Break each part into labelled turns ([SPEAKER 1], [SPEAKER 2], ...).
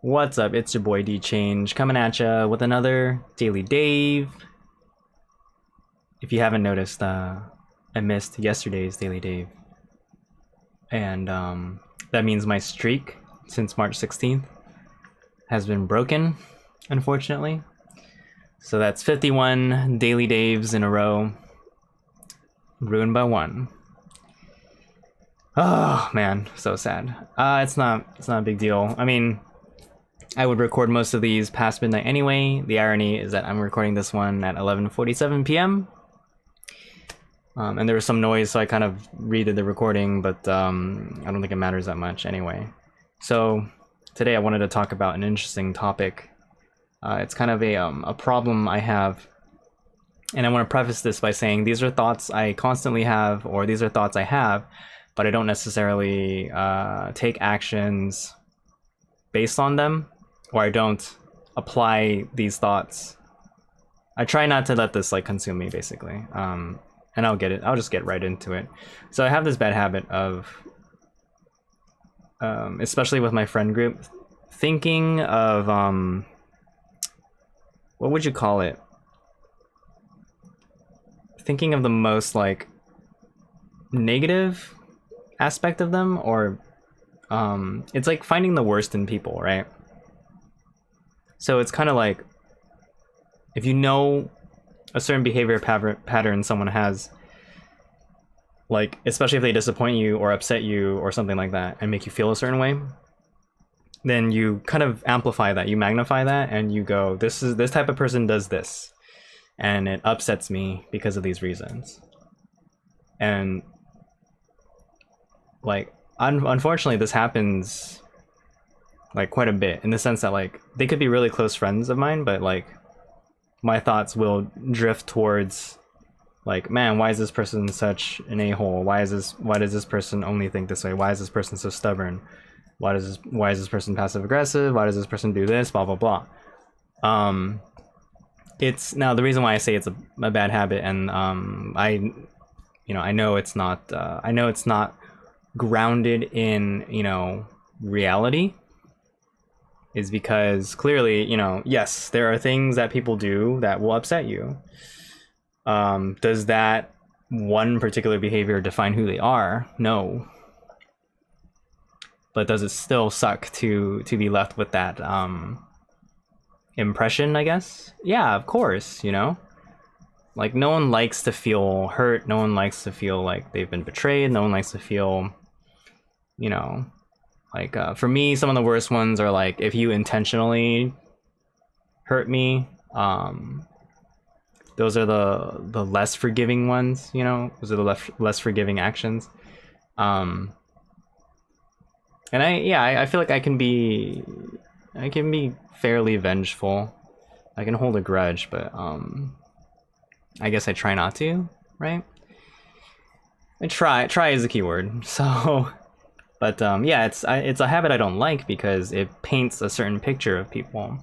[SPEAKER 1] What's up? It's your boy D Change coming at ya with another Daily Dave. If you haven't noticed, I missed yesterday's Daily Dave, and that means my streak since March 16th has been broken, unfortunately. So that's 51 Daily Daves in a row, ruined by one. Oh man, so sad. It's not a big deal. I mean, I would record most of these past midnight anyway. The irony is that I'm recording this one at 11:47 p.m. And there was some noise, so I kind of redid the recording, but I don't think it matters that much anyway. So today I wanted to talk about an interesting topic. It's kind of a problem I have, and I want to preface this by saying these are thoughts I constantly have, or these are thoughts I have, but I don't necessarily take actions based on them, or I don't apply these thoughts. I try not to let this like consume me, basically. And I'll just get right into it. So I have this bad habit of, especially with my friend group, thinking of, what would you call it? Thinking of the most like negative aspect of them, or it's like finding the worst in people, right? So it's kind of like, if you know a certain behavior pattern someone has, like especially if they disappoint you or upset you or something like that and make you feel a certain way, then you kind of amplify that, you magnify that, and you go, this type of person does this and it upsets me because of these reasons. And like unfortunately this happens like quite a bit, in the sense that like they could be really close friends of mine, but like my thoughts will drift towards like, man, why is this person such an a-hole? Why does this person only think this way? Why is this person so stubborn? Why is this person passive aggressive? Why does this person do this? Blah blah blah. It's now the reason why I say it's a bad habit, and I know it's not grounded in reality, is because clearly, yes, there are things that people do that will upset you. Does that one particular behavior define who they are? No. But does it still suck to be left with that impression, I guess? Yeah, of course, Like, no one likes to feel hurt, no one likes to feel like they've been betrayed, no one likes to feel, like, for me, some of the worst ones are like, if you intentionally hurt me, those are the less forgiving ones, those are the less forgiving actions. And I feel like I can be fairly vengeful. I can hold a grudge, but I guess I try not to, right? I try is the key word. So but yeah, it's a habit I don't like, because it paints a certain picture of people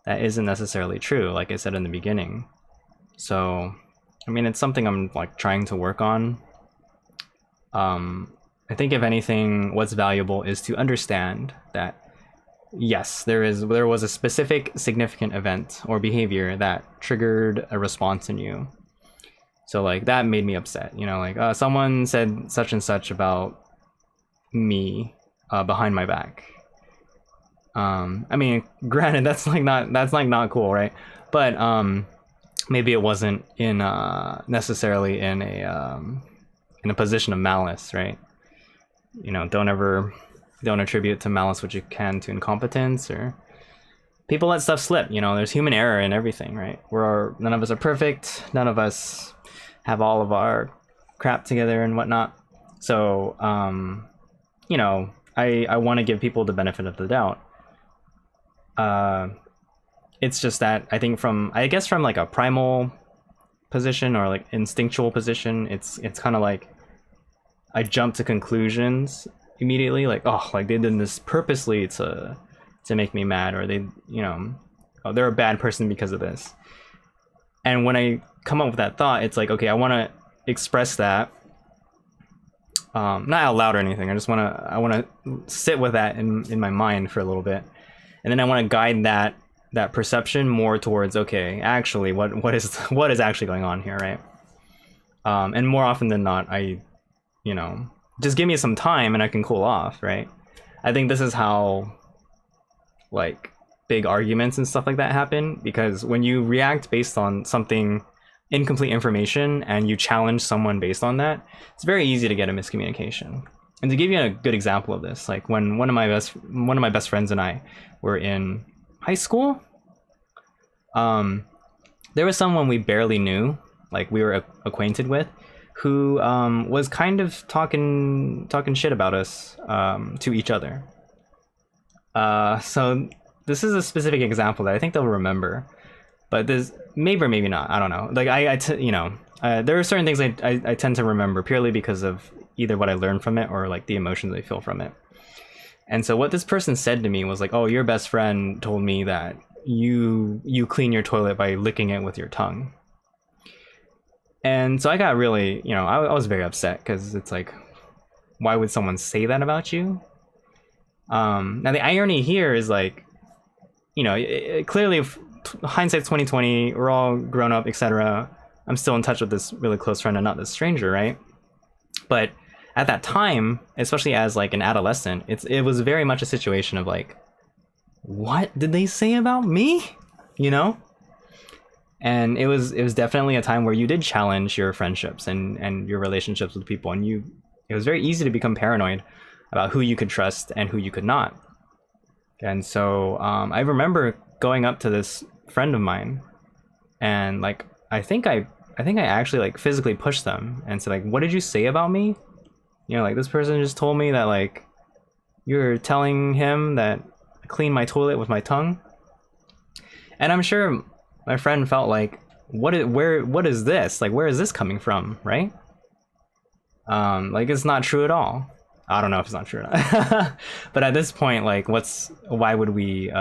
[SPEAKER 1] that isn't necessarily true, like I said in the beginning. So I mean, it's something I'm like trying to work on. I think if anything, what's valuable is to understand that yes, there was a specific significant event or behavior that triggered a response in you. So like that made me upset, like someone said such and such about me behind my back. I mean, granted, that's not cool, right? But maybe it wasn't in necessarily in a position of malice, right? Don't attribute to malice what you can to incompetence, or people let stuff slip. There's human error in everything, right? None of us are perfect. None of us have all of our crap together and whatnot. So I want to give people the benefit of the doubt. It's just that I think from like a primal position, or like instinctual position, it's kind of like I jump to conclusions immediately, like, oh, like they did this purposely to make me mad, or they, oh, they're a bad person because of this. And when I come up with that thought, it's like, okay, I want to express that, not out loud or anything. I want to sit with that in my mind for a little bit, and then I want to guide that perception more towards, okay, actually, what is actually going on here, right? And more often than not, I, just give me some time and I can cool off, right? I think this is how, like, big arguments and stuff like that happen, because when you react based on something, incomplete information, and you challenge someone based on that, it's very easy to get a miscommunication. And to give you a good example of this, like when one of my best friends and I were in high school, there was someone we barely knew, like we were acquainted with, who was kind of talking shit about us to each other. So this is a specific example that I think they'll remember, but this maybe or maybe not. I don't know. Like there are certain things I tend to remember purely because of either what I learned from it or like the emotions I feel from it. And so what this person said to me was like, "Oh, your best friend told me that you clean your toilet by licking it with your tongue." And so I got really, I was very upset, because it's like, why would someone say that about you? Now the irony here is like, clearly hindsight's 2020, we're all grown up, etc. I'm still in touch with this really close friend and not this stranger, right? But at that time, especially as like an adolescent, it was very much a situation of like, what did they say about me? And it was definitely a time where you did challenge your friendships and your relationships with people, and it was very easy to become paranoid about who you could trust and who you could not. And so I remember going up to this friend of mine, and like I think I actually like physically pushed them and said like, "What did you say about me? Like this person just told me that like you're telling him that I clean my toilet with my tongue." And I'm sure my friend felt like, what is this? Like, where is this coming from, right? Like it's not true at all. I don't know if it's not true or not. But at this point, like, why would we,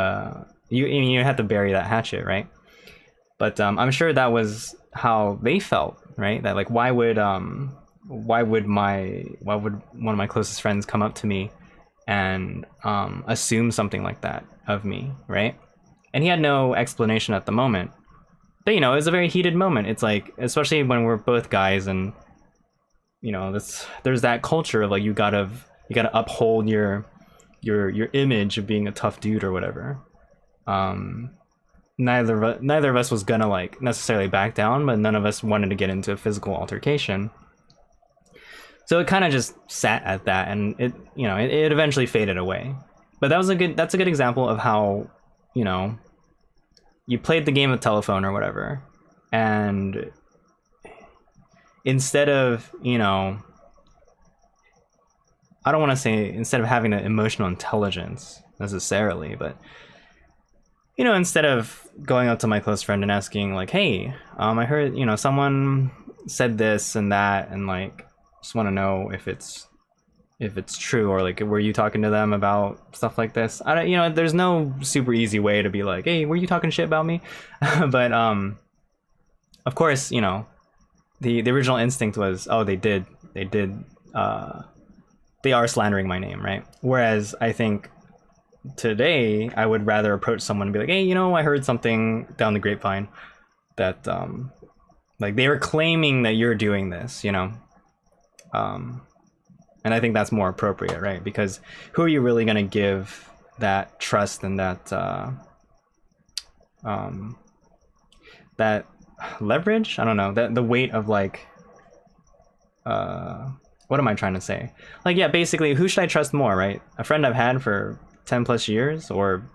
[SPEAKER 1] you have to bury that hatchet, right? But I'm sure that was how they felt, right? That like, why would one of my closest friends come up to me and assume something like that of me, right? And he had no explanation at the moment. But, it was a very heated moment. It's like, especially when we're both guys, and, there's that culture of like, you gotta uphold your image of being a tough dude or whatever. Neither of us was gonna like necessarily back down, but none of us wanted to get into a physical altercation. So it kind of just sat at that, and it eventually faded away. But that's a good example of how, you played the game of telephone or whatever, and instead of, I don't want to say instead of having the emotional intelligence necessarily, but, instead of going up to my close friend and asking like, "Hey, I heard, someone said this and that, and like, just want to know if it's true, or like, were you talking to them about stuff like this?" I don't, there's no super easy way to be like, "Hey, were you talking shit about me?" But of course, the original instinct was, oh, they are slandering my name, right? Whereas I think today I would rather approach someone and be like, "Hey, I heard something down the grapevine that like they were claiming that you're doing this," and I think that's more appropriate, right? Because who are you really going to give that trust and that that leverage? I don't know, that the weight of like, what am I trying to say? Like, yeah, basically, who should I trust more, right? A friend I've had for 10 plus years, or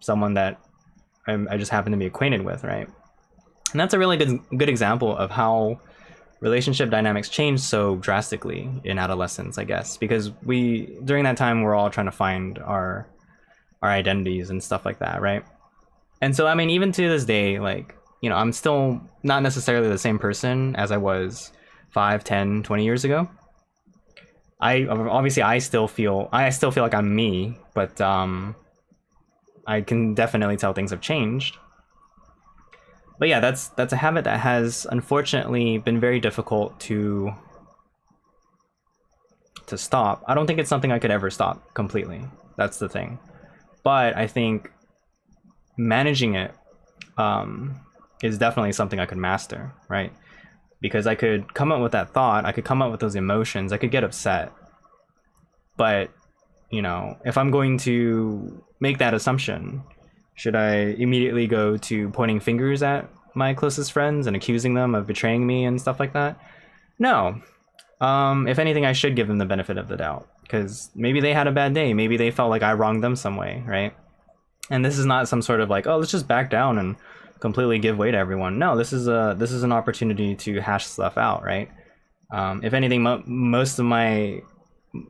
[SPEAKER 1] someone that I just happen to be acquainted with, right? And that's a really good example of how relationship dynamics change so drastically in adolescence, I guess, because during that time we're all trying to find our identities and stuff like that, right? And so I mean, even to this day, like, I'm still not necessarily the same person as I was 5, 10, 20 years ago. I still feel like I'm me, but I can definitely tell things have changed. But yeah, that's a habit that has unfortunately been very difficult to stop. I don't think it's something I could ever stop completely. That's the thing. But I think managing it is definitely something I could master, right? Because I could come up with that thought, I could come up with those emotions, I could get upset. But, you know, if I'm going to make that assumption, should I immediately go to pointing fingers at my closest friends and accusing them of betraying me and stuff like that? No. If anything, I should give them the benefit of the doubt, because maybe they had a bad day. Maybe they felt like I wronged them some way, right? And this is not some sort of like, oh, let's just back down and completely give way to everyone. No, this is an opportunity to hash stuff out, right? If anything, most of my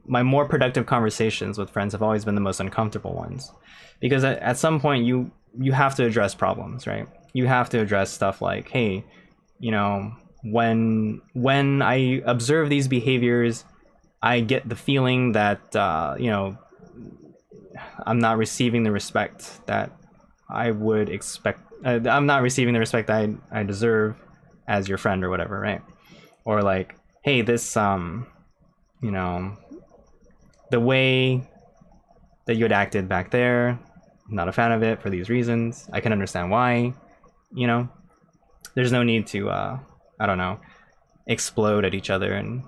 [SPEAKER 1] more productive conversations with friends have always been the most uncomfortable ones, because at some point you have to address problems, right? You have to address stuff like, hey, you know, when I observe these behaviors, I get the feeling that you know, I'm not receiving the respect that I would expect. I'm not receiving the respect I deserve as your friend or whatever, right? Or like, hey, this you know, the way that you had acted back there, I'm not a fan of it for these reasons. I can understand why, you know. There's no need to I don't know, explode at each other and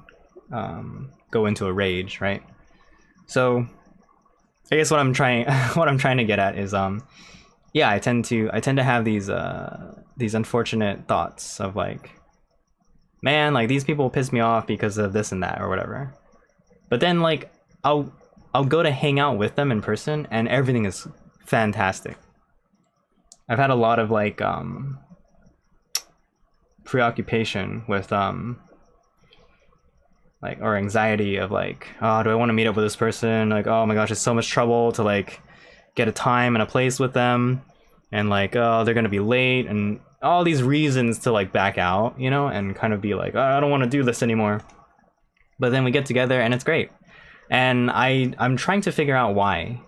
[SPEAKER 1] go into a rage, right? So I guess what I'm trying to get at is yeah, I tend to have these unfortunate thoughts of like, man, like these people piss me off because of this and that or whatever. But then like I'll go to hang out with them in person and everything is fantastic. I've had a lot of like preoccupation with like, or anxiety of like, oh, do I want to meet up with this person? Like, oh my gosh, it's so much trouble to like get a time and a place with them, and like, oh, they're gonna be late, and all these reasons to like back out, you know, and kind of be like, oh, I don't want to do this anymore. But then we get together and it's great, and I'm trying to figure out why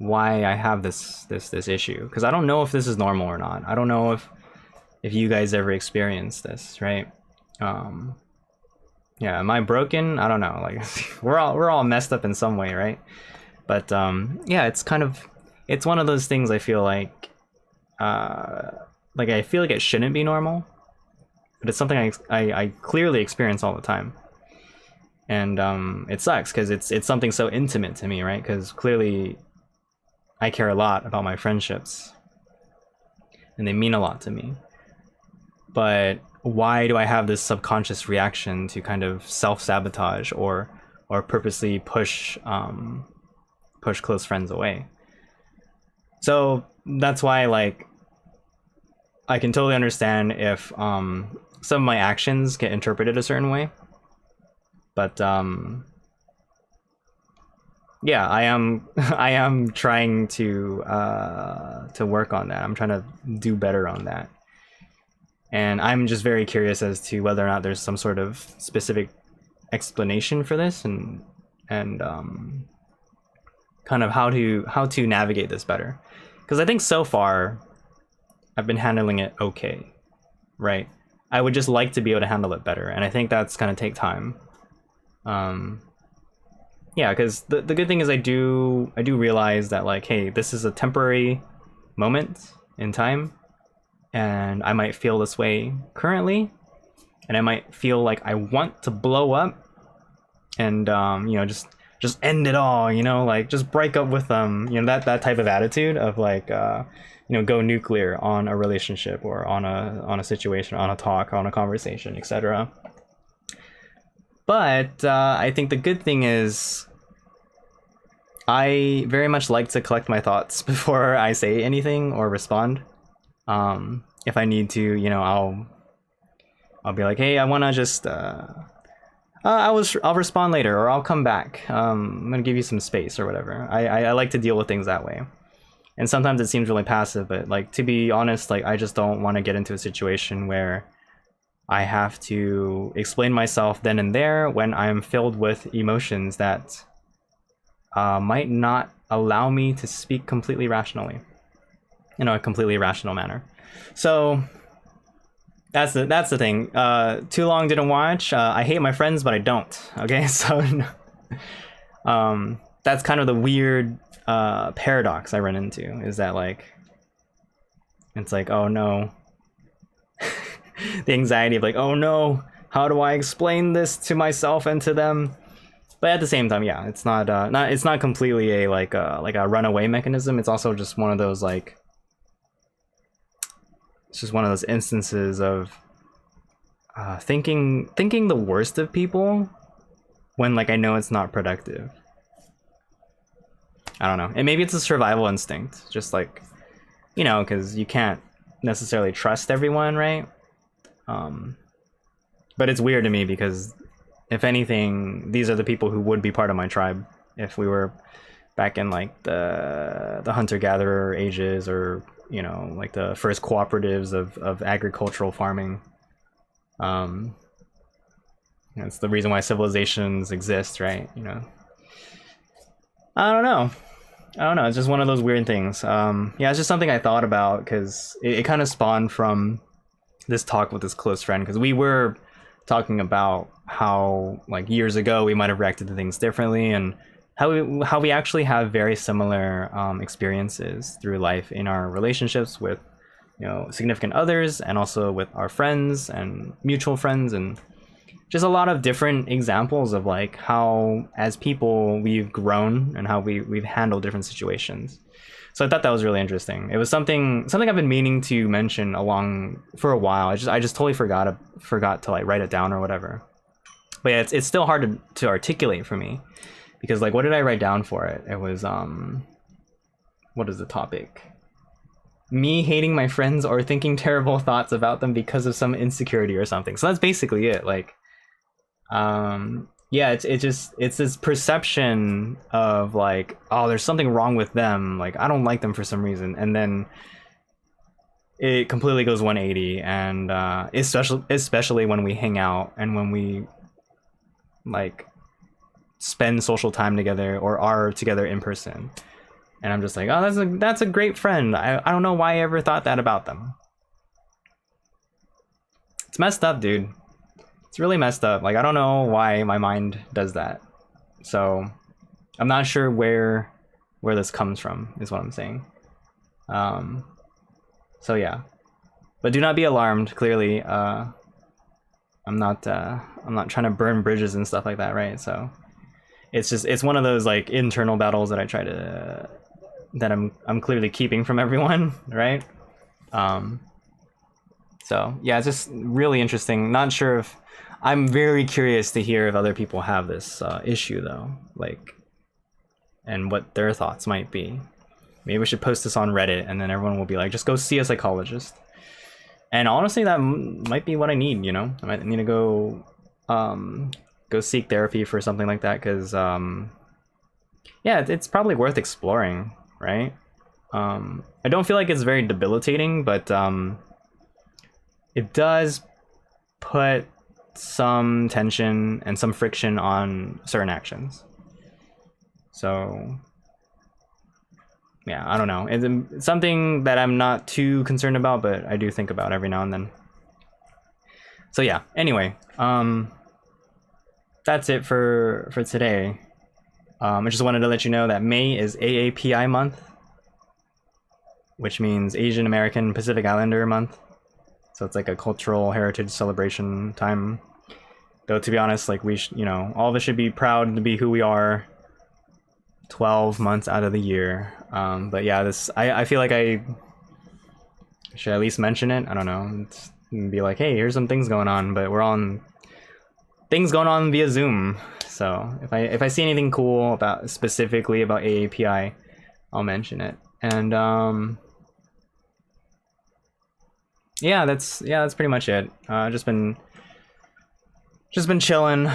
[SPEAKER 1] I have this issue, because I don't know if this is normal or not. I don't know if you guys ever experienced this, right? Yeah, am I broken? I don't know. Like we're all messed up in some way, right? But yeah, it's one of those things I feel like I feel like it shouldn't be normal, but it's something I clearly experience all the time. And it sucks because it's something so intimate to me, right? Because clearly I care a lot about my friendships and they mean a lot to me. But why do I have this subconscious reaction to kind of self-sabotage or purposely push close friends away? So that's why, like, I can totally understand if some of my actions get interpreted a certain way. But yeah, I am trying to work on that. I'm trying to do better on that. And I'm just very curious as to whether or not there's some sort of specific explanation for this, and kind of how to navigate this better. Because I think so far I've been handling it okay, right? I would just like to be able to handle it better, and I think that's gonna take time. Yeah, because the good thing is I do realize that, like, hey, this is a temporary moment in time, and I might feel this way currently, and I might feel like I want to blow up and you know, just end it all, you know, like just break up with them, you know, that type of attitude of like you know, go nuclear on a relationship or on a situation, on a talk, on a conversation, etc. But I think the good thing is I very much like to collect my thoughts before I say anything or respond. If I need to, you know, I'll be like, hey, I want to just I'll respond later, or I'll come back. I'm gonna give you some space or whatever. I like to deal with things that way. And sometimes it seems really passive, but like, to be honest, like I just don't want to get into a situation where I have to explain myself then and there when I'm filled with emotions that might not allow me to speak completely rationally, in a completely rational manner. So that's the thing. Too long didn't watch. I hate my friends, but I don't. Okay, so that's kind of the weird paradox I run into, is that like it's like, oh no, the anxiety of like, oh no, how do I explain this to myself and to them? But at the same time, yeah, it's not it's not completely a like a runaway mechanism. It's also just one of those like, it's just one of those instances of thinking the worst of people when like I know it's not productive. I don't know. And maybe it's a survival instinct, just like, you know, because you can't necessarily trust everyone, right? But it's weird to me because if anything, these are the people who would be part of my tribe if we were back in like the hunter-gatherer ages, or, you know, like the first cooperatives of agricultural farming. It's the reason why civilizations exist, right? You know, I don't know. It's just one of those weird things. Yeah, it's just something I thought about because it kind of spawned from this talk with this close friend, because we were talking about how like years ago we might have reacted to things differently, and how we actually have very similar experiences through life in our relationships with, you know, significant others, and also with our friends and mutual friends, and just a lot of different examples of like how as people we've grown and how we've handled different situations. So I thought that was really interesting. It was something I've been meaning to mention along for a while. I just totally forgot to like write it down or whatever. But yeah, it's still hard to articulate for me, because like, what did I write down for it? It was what is the topic? Me hating my friends or thinking terrible thoughts about them because of some insecurity or something. So that's basically it. Like, yeah, it's this perception of like, oh, there's something wrong with them, like I don't like them for some reason, and then it completely goes 180. And especially when we hang out and when we like spend social time together or are together in person, and I'm just like, oh, that's a great friend. I don't know why I ever thought that about them. It's messed up, dude. It's really messed up. Like, I don't know why my mind does that. So I'm not sure where this comes from, is what I'm saying. So yeah, but do not be alarmed. Clearly, I'm not trying to burn bridges and stuff like that, right? So it's one of those like internal battles that I try to, that I'm clearly keeping from everyone, right? So yeah, it's just really interesting. Not sure if, I'm very curious to hear if other people have this issue though, like, and what their thoughts might be. Maybe we should post this on Reddit, and then everyone will be like, just go see a psychologist. And honestly, that might be what I need, you know? I might need to go seek therapy for something like that, because yeah, it's probably worth exploring, right? I don't feel like it's very debilitating, but it does put some tension and some friction on certain actions. So yeah, I don't know. It's something that I'm not too concerned about, but I do think about every now and then. So yeah, anyway, that's it for today. I just wanted to let you know that May is AAPI month, which means Asian American Pacific Islander month. So it's like a cultural heritage celebration time. Though to be honest, like you know, all of us should be proud to be who we are 12 months out of the year. But yeah, I feel like I should at least mention it. I don't know. Be like, hey, here's some things going on, but we're on things going on via Zoom. So if I see anything cool specifically about AAPI, I'll mention it. And yeah, that's pretty much it. Just been chilling,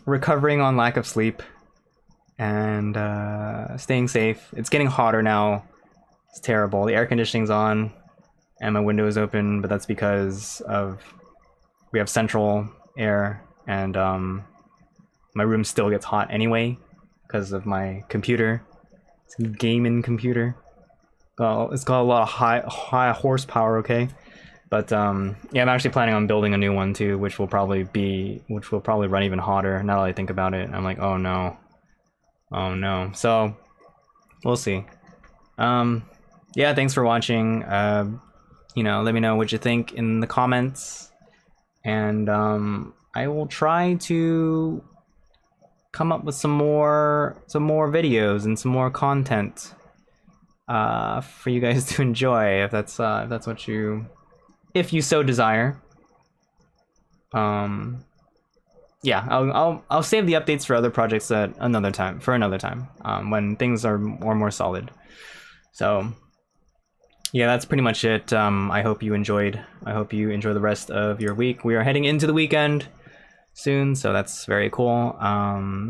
[SPEAKER 1] recovering on lack of sleep, and staying safe. It's getting hotter now. It's terrible. The air conditioning's on and my window is open, but that's because we have central air, and my room still gets hot anyway because of my computer. It's a gaming computer. It's got a lot of high horsepower, okay? But yeah, I'm actually planning on building a new one too, which will probably run even hotter now that I think about it. I'm like, oh no. Oh no. So we'll see. Yeah, thanks for watching. You know, let me know what you think in the comments, and I will try to come up with some more videos and some more content for you guys to enjoy, if that's what you, if you so desire. Yeah, I'll save the updates for other projects at another time, when things are more solid. So yeah, that's pretty much it. I hope you enjoyed. I hope you enjoy the rest of your week. We are heading into the weekend soon, so that's very cool.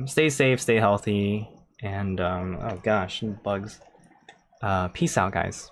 [SPEAKER 1] Stay safe, stay healthy, and oh gosh, bugs. Peace out, guys.